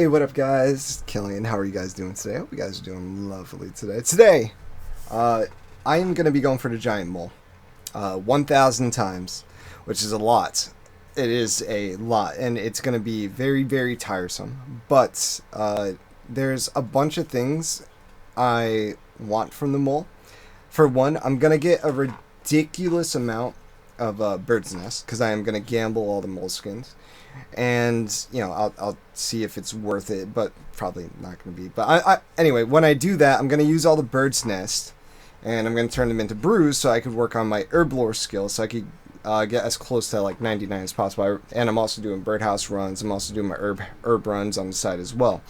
Hey, what up, guys? Killian, how are you guys doing today? I hope you guys are doing lovely today. Today, I am going to be going for the giant mole 1,000 times, which is a lot. It is a lot, and it's going to be very, very tiresome. But there's a bunch of things I want from the mole. For one, I'm going to get a ridiculous amount of bird's nest, because I am going to gamble all the moleskins. And I'll see if it's worth it, but probably not going to be. But anyway, when I do that, I'm going to use all the bird's nest, and I'm going to turn them into brews so I could work on my herb lore skill, so I could get as close to like 99 as possible. And I'm also doing birdhouse runs. I'm also doing my herb runs on the side as well.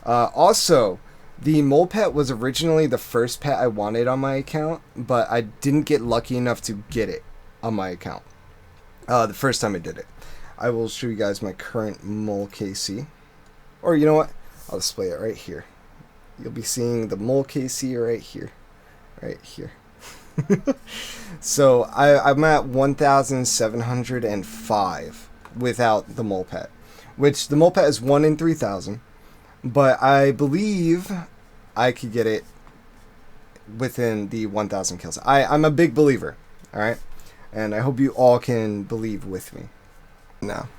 Also, the mole pet was originally the first pet I wanted on my account, but I didn't get lucky enough to get it on my account the first time I did it. I will show you guys my current mole KC. Or you know what? I'll display it right here. You'll be seeing the mole KC right here. Right here. So I'm at 1,705 without the mole pet. Which the mole pet is 1 in 3,000. But I believe I could get it within the 1,000 kills. I'm a big believer. Alright? And I hope you all can believe with me. Now,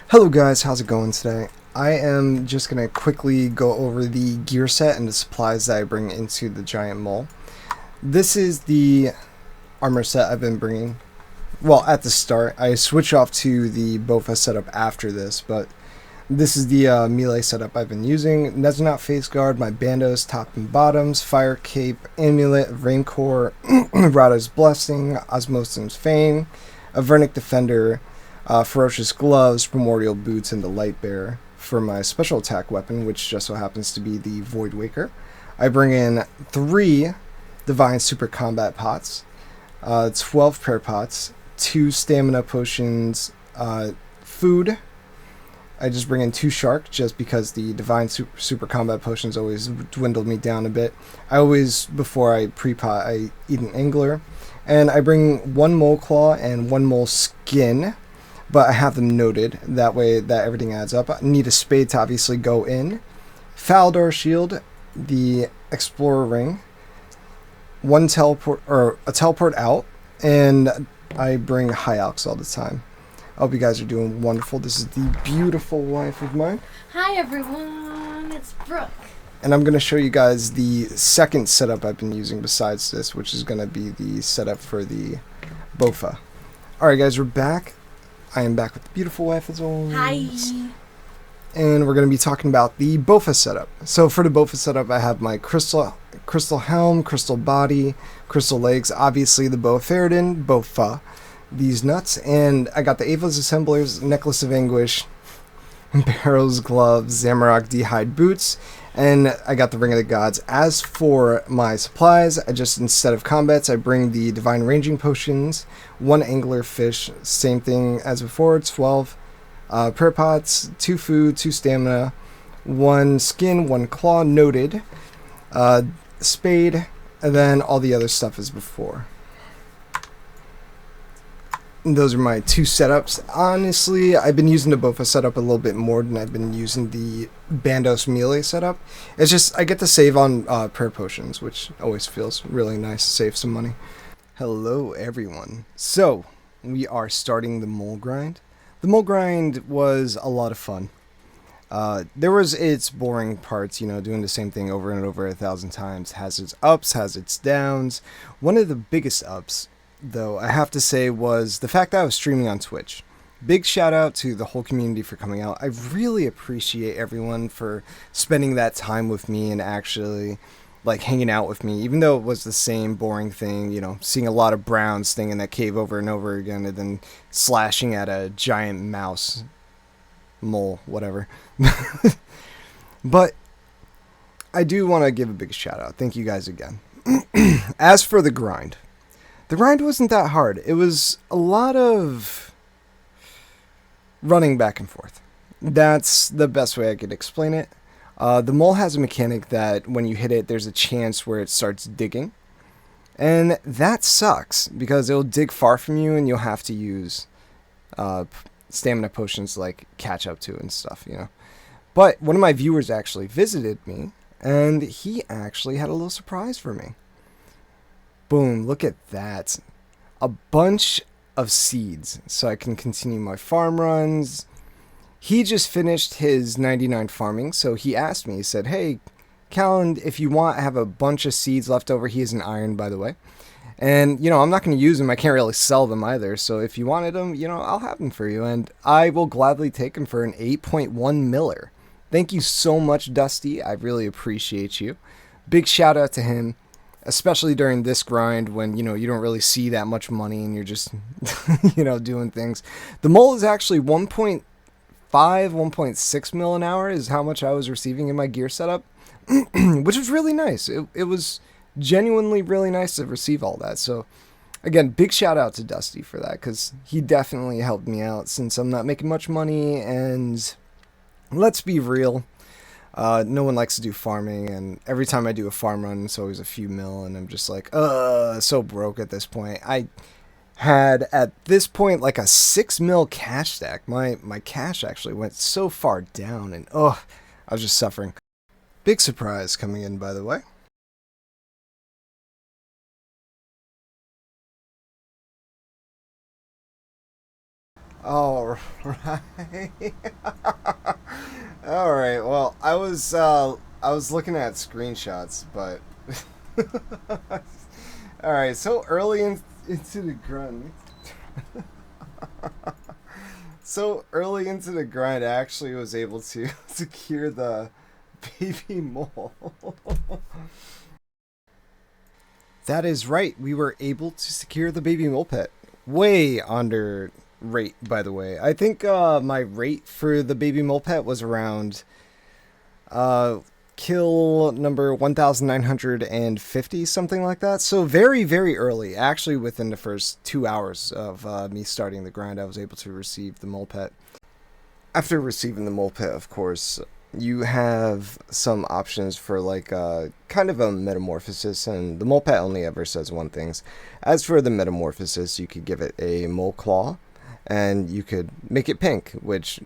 hello guys, how's it going today? I am just going to quickly go over the gear set and the supplies that I bring into the giant mole. This is the armor set I've been bringing. Well, at the start, I switch off to the Bofa setup after this, but this is the melee setup I've been using. Nezanovt face guard, my bandos, top and bottoms, fire cape, amulet, raincore, Rada's blessing, Osmosim's fame, a Vernic defender, ferocious gloves, primordial boots, and the light bearer for my special attack weapon, which just so happens to be the Void Waker. I bring in 3 divine super combat pots, 12 prayer pots, 2 stamina potions, food. I just bring in 2 shark just because the divine super combat potions always dwindled me down a bit. I always, before I pre-pot, I eat an angler. And I bring 1 mole claw and 1 mole skin, but I have them noted, that way that everything adds up. I need a spade to obviously go in. Falador shield, the explorer ring, 1 teleport, or a teleport out, and I bring high alks all the time. I hope you guys are doing wonderful. This is the beautiful wife of mine. Hi everyone, it's Brooke. And I'm going to show you guys the second setup I've been using besides this, which is going to be the setup for the Bofa. Alright guys, we're back. I am back with the beautiful wife as always. Hi. And we're going to be talking about the Bofa setup. So for the Bofa setup, I have my crystal helm, crystal body, crystal legs, obviously the Bofaridon, Bofa, these nuts, and I got the Ava's Assemblers, Necklace of Anguish, Barrow's gloves, Zamorak d'hide boots, and I got the Ring of the Gods. As for my supplies, I just, instead of combats, I bring the Divine Ranging Potions, 1 Angler Fish, same thing as before, 12 prayer pots, 2 food, 2 stamina, 1 skin, 1 claw, noted, spade, and then all the other stuff as before. Those are my 2 setups. Honestly, I've been using the Bofa setup a little bit more than I've been using the Bandos melee setup. It's just, I get to save on prayer potions, which always feels really nice to save some money. Hello, everyone. So, we are starting the mole grind. The mole grind was a lot of fun. There was its boring parts, doing the same thing over and over 1,000 times. Has its ups, has its downs. One of the biggest ups, though, I have to say, was the fact that I was streaming on Twitch. Big shout out to the whole community for coming out. I really appreciate everyone for spending that time with me and actually hanging out with me, even though it was the same boring thing, seeing a lot of browns staying in that cave over and over again and then slashing at a giant mouse, mole, whatever. But I do want to give a big shout out. Thank you guys again. As for the grind wasn't that hard. It was a lot of running back and forth. That's the best way I could explain it. The mole has a mechanic that when you hit it, there's a chance where it starts digging. And that sucks, because it'll dig far from you and you'll have to use stamina potions to catch up to and stuff, But one of my viewers actually visited me, and he actually had a little surprise for me. Boom, look at that. A bunch of seeds so I can continue my farm runs. He just finished his 99 farming, so he asked me, he said, hey, Callan, if you want, I have a bunch of seeds left over. He is an iron, by the way. And, I'm not going to use them. I can't really sell them either. So if you wanted them, I'll have them for you. And I will gladly take them for an 8.1 miller. Thank you so much, Dusty. I really appreciate you. Big shout out to him, especially during this grind when, you don't really see that much money and you're just, doing things. The mole is actually 1.5, 1.6 mil an hour is how much I was receiving in my gear setup, which was really nice. It was genuinely really nice to receive all that. So again, big shout out to Dusty for that, because he definitely helped me out since I'm not making much money. And let's be real, no one likes to do farming, and every time I do a farm run it's always a few mil, and I'm just like so broke at this point. I had at this point like a 6 mil cash stack. My cash actually went so far down, and I was just suffering. Big surprise coming in, by the way. All right. All right. Well, I was looking at screenshots, but all right. So early into the grind, I actually was able to secure the baby mole. That is right. We were able to secure the baby mole pet. Way under rate, by the way. I think my rate for the baby mole pet was around kill number 1950, something like that. So very, very early. Actually, within the first 2 hours of me starting the grind, I was able to receive the mole pet. After receiving the mole pet, of course, you have some options for like kind of a metamorphosis, and the mole pet only ever says one thing. As for the metamorphosis, you could give it a mole claw, and you could make it pink, which,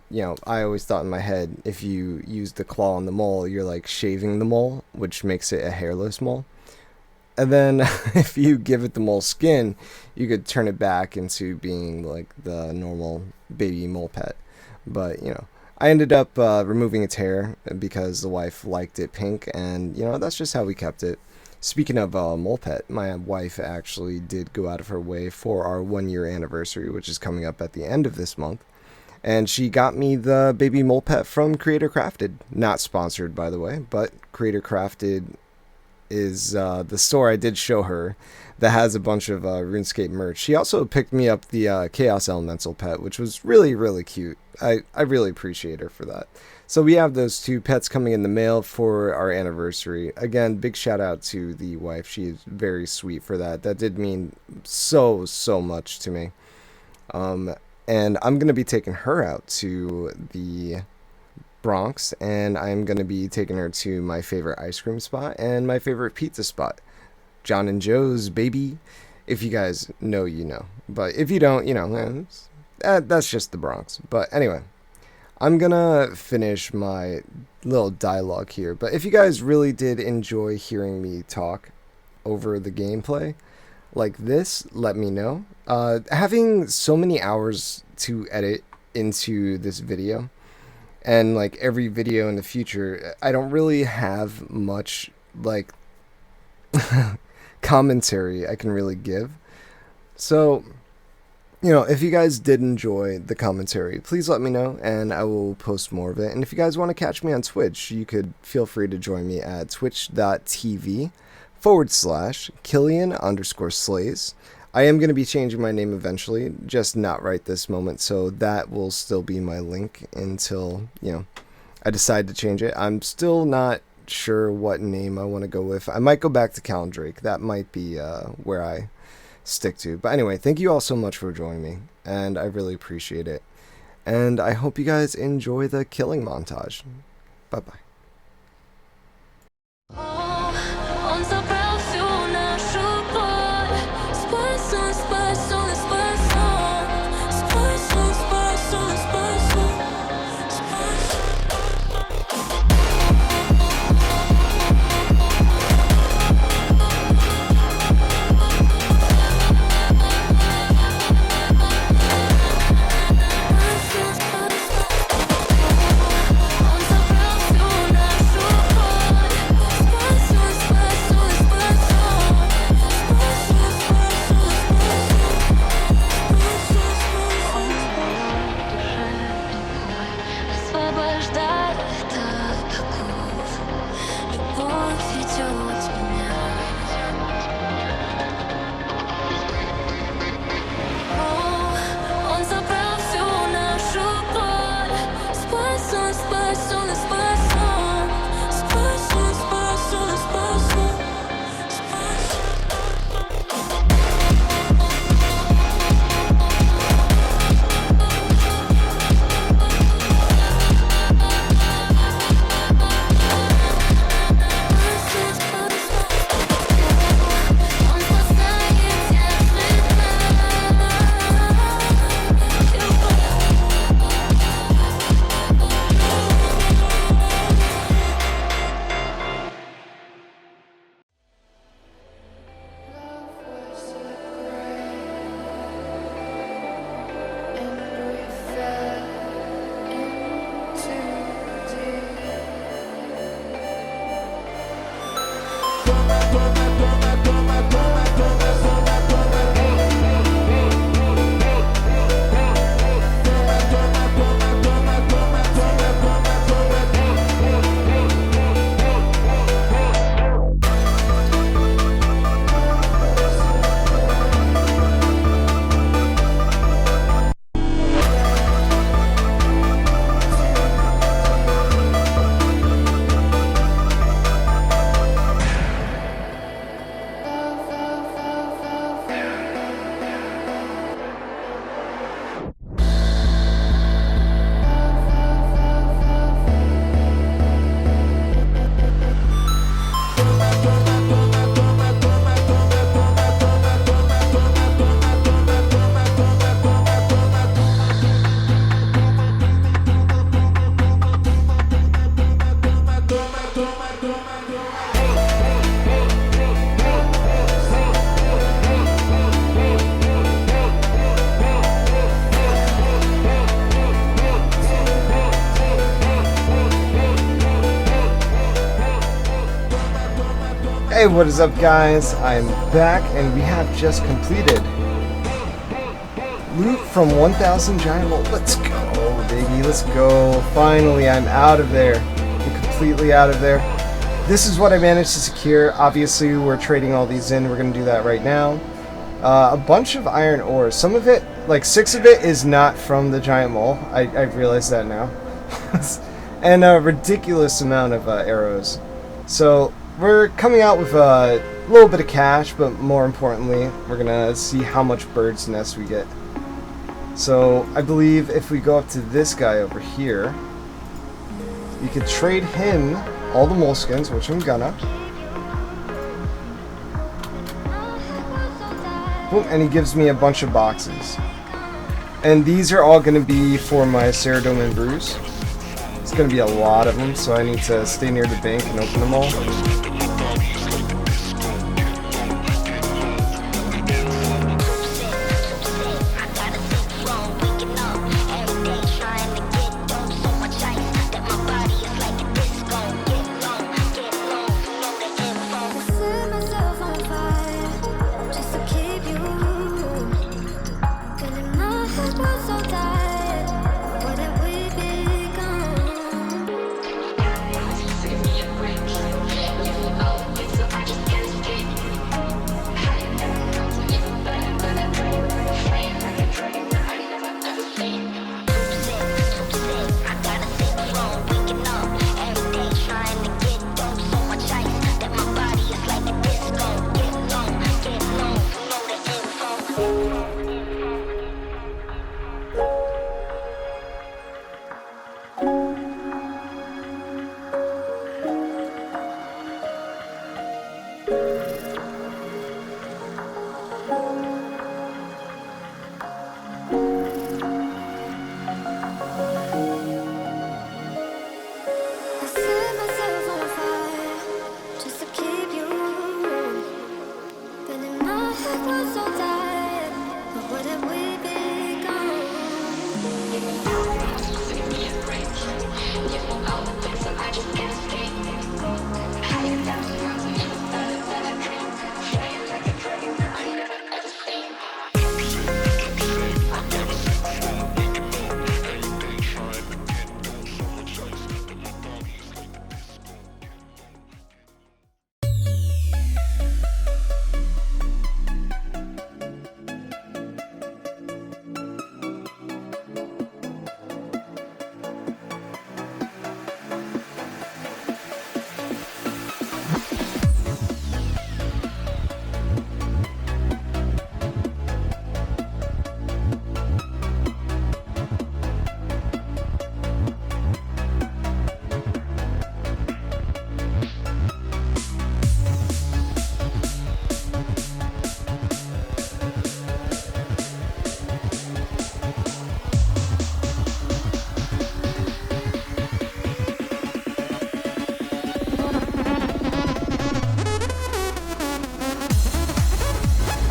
I always thought in my head, if you use the claw on the mole, you're like shaving the mole, which makes it a hairless mole. And then if you give it the mole skin, you could turn it back into being like the normal baby mole pet. But, I ended up removing its hair because the wife liked it pink, and, that's just how we kept it. Speaking of mole pet, my wife actually did go out of her way for our 1-year anniversary, which is coming up at the end of this month. And she got me the baby mole pet from Creator Crafted. Not sponsored, by the way, but Creator Crafted is the store I did show her that has a bunch of RuneScape merch. She also picked me up the Chaos Elemental pet, which was really, really cute. I really appreciate her for that. So we have those 2 pets coming in the mail for our anniversary. Again, big shout out to the wife. She is very sweet for that. That did mean so, so much to me. And I'm going to be taking her out to the Bronx, and I'm going to be taking her to my favorite ice cream spot and my favorite pizza spot, John and Joe's, baby. If you guys know, you know. But if you don't, that's just the Bronx. But anyway, I'm gonna finish my little dialogue here. But if you guys really did enjoy hearing me talk over the gameplay like this, let me know. Having so many hours to edit into this video, and like every video in the future, I don't really have much like commentary I can really give. So, if you guys did enjoy the commentary, please let me know, and I will post more of it. And if you guys want to catch me on Twitch, you could feel free to join me at twitch.tv/Killian_Slays. I am going to be changing my name eventually, just not right this moment, so that will still be my link until, I decide to change it. I'm still not sure what name I want to go with. I might go back to Callan Drake. That might be where I stick to. But anyway, thank you all so much for joining me, and I really appreciate it. And I hope you guys enjoy the killing montage. Bye-bye. Hey, what is up, guys? I'm back, and we have just completed loot from 1000 Giant Mole. Let's go, baby. Let's go. Finally, I'm out of there. I'm completely out of there. This is what I managed to secure. Obviously, we're trading all these in. We're going to do that right now. A bunch of iron ore. Some of it, like 6 of it, is not from the Giant Mole. I've realized that now. And a ridiculous amount of arrows. So we're coming out with a little bit of cash, but more importantly, we're gonna see how much bird's nest we get. So I believe if we go up to this guy over here, you could trade him all the moleskins, which I'm gonna. Boom, and he gives me a bunch of boxes. And these are all gonna be for my Ceradome and Bruise. It's going to be a lot of them, so I need to stay near the bank and open them all.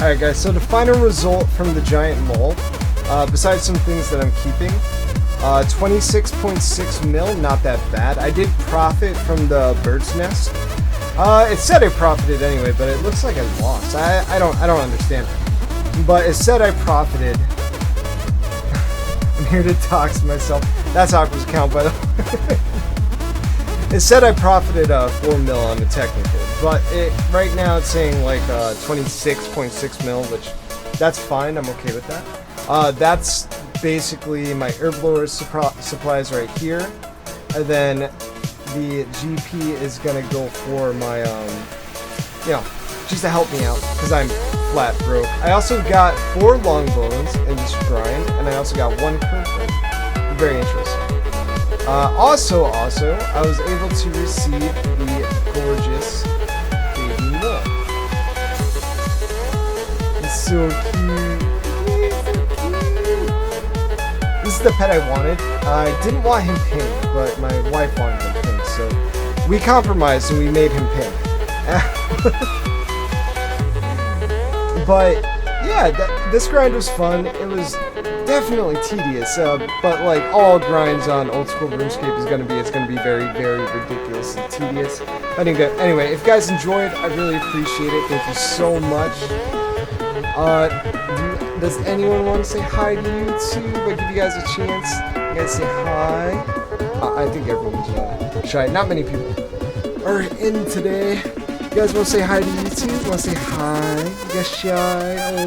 Alright guys, so the final result from the Giant Mole, besides some things that I'm keeping, 26.6 mil, not that bad. I did profit from the bird's nest. It said I profited anyway, but it looks like I lost. I don't understand. But it said I profited. I'm here to dox myself. That's Aqua's account, by the way. It said I profited 4 mil on the technical, but right now it's saying like 26.6 mil, which that's fine. I'm okay with that. That's basically my herblore supplies right here, and then the GP is gonna go for my just to help me out because I'm flat broke. I also got 4 long bones in this grind, and I also got 1 kirkland. Very interesting. Also, I was able to receive the gorgeous baby mole. It's so cute. This is the pet I wanted. I didn't want him pink, but my wife wanted him pink, so we compromised and we made him pink. But yeah, this grind was fun. It was definitely tedious, but like all grinds on old school RuneScape is gonna be very, very ridiculously tedious. Anyway, if you guys enjoyed, I really appreciate it. Thank you so much. Does anyone want to say hi to YouTube? I give you guys a chance. You guys say hi. I think everyone's shy. Not many people are in today. You guys want to say hi to YouTube? Want to say hi? You guys shy? Oh,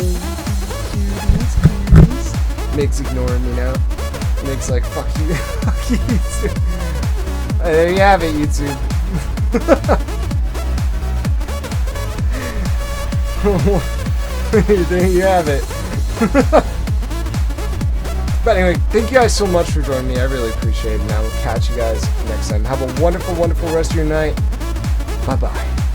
cuties. Mick's ignoring me now. Mick's like, fuck you. Fuck you, YouTube. There you have it, YouTube. There you have it. But anyway, thank you guys so much for joining me. I really appreciate it, and I will catch you guys next time. Have a wonderful, wonderful rest of your night. Bye-bye.